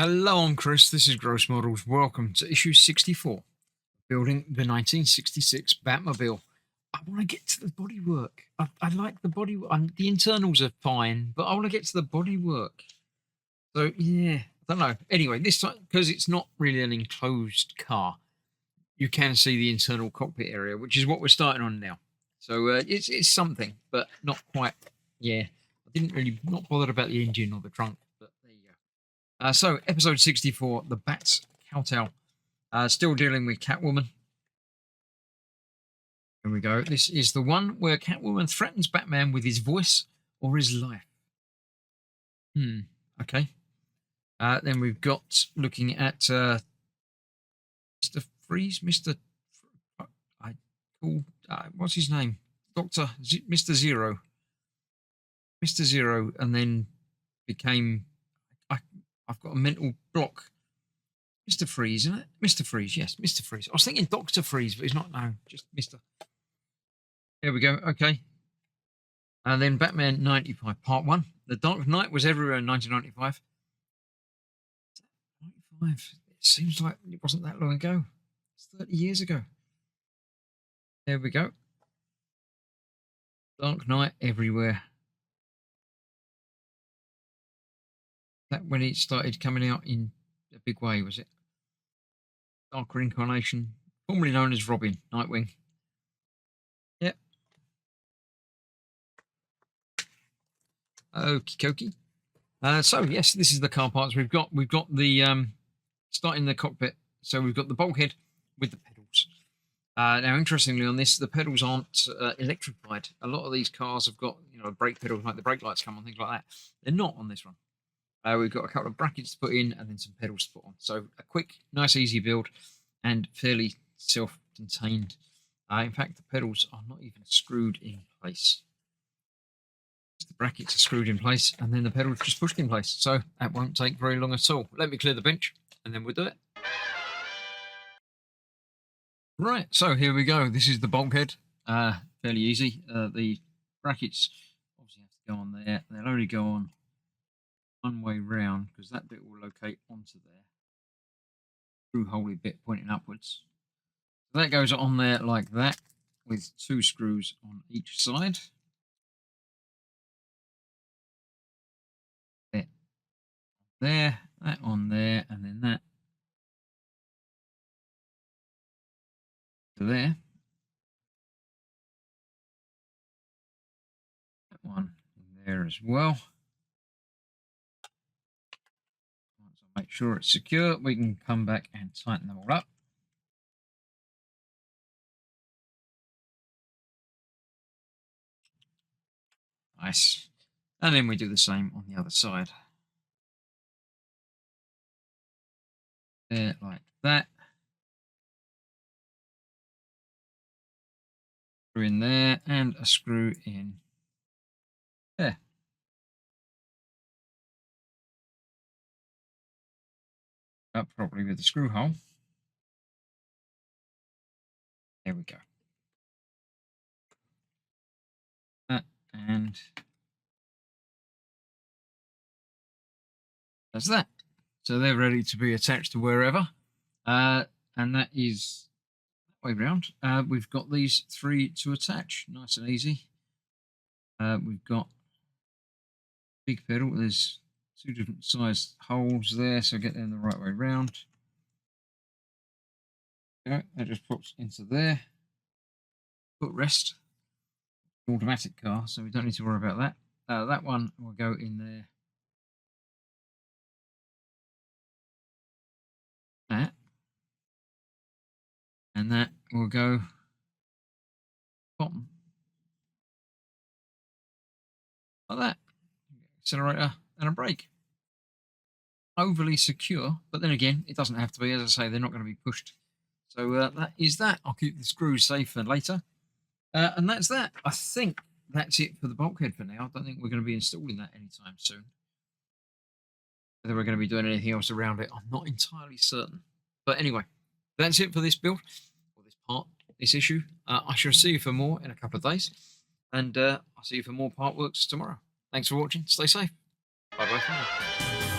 Hello, I'm Chris. This is Gross Models. Welcome to issue 64, building the 1966 Batmobile. I want to get to the bodywork. I like the body. The internals are fine, but I want to get to the bodywork. So yeah, I don't know. Anyway, this time because it's not really an enclosed car, you can see the internal cockpit area, which is what we're starting on now. So it's something, but not quite. Yeah, I didn't really not bothered about the engine or the trunk, but there you go. So, episode 64, The Bat's Kowtow. Still dealing with Catwoman. Here we go. This is the one where Catwoman threatens Batman with his voice or his life. Okay. Then we've got looking at Mr. Freeze, Mr. I called, what's his name? Mr. Zero. Mr. Zero, and then became, I've got a mental block. Mr. Freeze, isn't it? Mr. Freeze, yes, Mr. Freeze. I was thinking Dr. Freeze, but he's not. No, just Mr. Here we go. Okay. And then Batman 95, Part 1. The Dark Knight was everywhere in 1995. 95. It seems like it wasn't that long ago. It's 30 years ago. There we go. Dark Knight everywhere. That when it started coming out in a big way, was it? Darker Incarnation, formerly known as Robin, Nightwing. Yep. Okie dokie. So yes, this is the car parts we've got. We've got the starting the cockpit. So we've got the bulkhead with the pedals. Now, interestingly, on this, the pedals aren't electrified. A lot of these cars have got brake pedals, like the brake lights come on, things like that. They're not on this one. We've got a couple of brackets to put in and then some pedals to put on. So a quick, nice, easy build and fairly self-contained. In fact, the pedals are not even screwed in place. The brackets are screwed in place and then the pedals just pushed in place. So that won't take very long at all. Let me clear the bench and then we'll do it. Right, so here we go. This is the bulkhead. Fairly easy. The brackets obviously have to go on there. They'll only go on one way round because that bit will locate onto there. Screw holey bit pointing upwards. So that goes on there like that with two screws on each side. There, that on there, and then that to there. That one in there as well. Once I make sure it's secure, we can come back and tighten them all up. Nice. And then we do the same on the other side. There, like that. Screw in there and a screw in there. Up properly with the screw hole. There we go. That and that's that. So they're ready to be attached to wherever. And that is that way round. We've got these three to attach. Nice and easy. We've got big pedal. There's two different sized holes there, so get them the right way round. There, that just pops into there. Foot rest. Automatic car, so we don't need to worry about that. That one will go in there. That. And that will go bottom. Like that. Accelerator and a brake. Overly secure, but then again, it doesn't have to be. As I say, they're not going to be pushed. So that is that. I'll keep the screws safe for later. And that's that. I think that's it for the bulkhead for now. I don't think we're going to be installing that anytime soon. Whether we're going to be doing anything else around it, I'm not entirely certain. But anyway, that's it for this build, or this part, this issue. I shall see you for more in a couple of days. And I'll see you for more part works tomorrow. Thanks for watching. Stay safe. Bye-bye for now.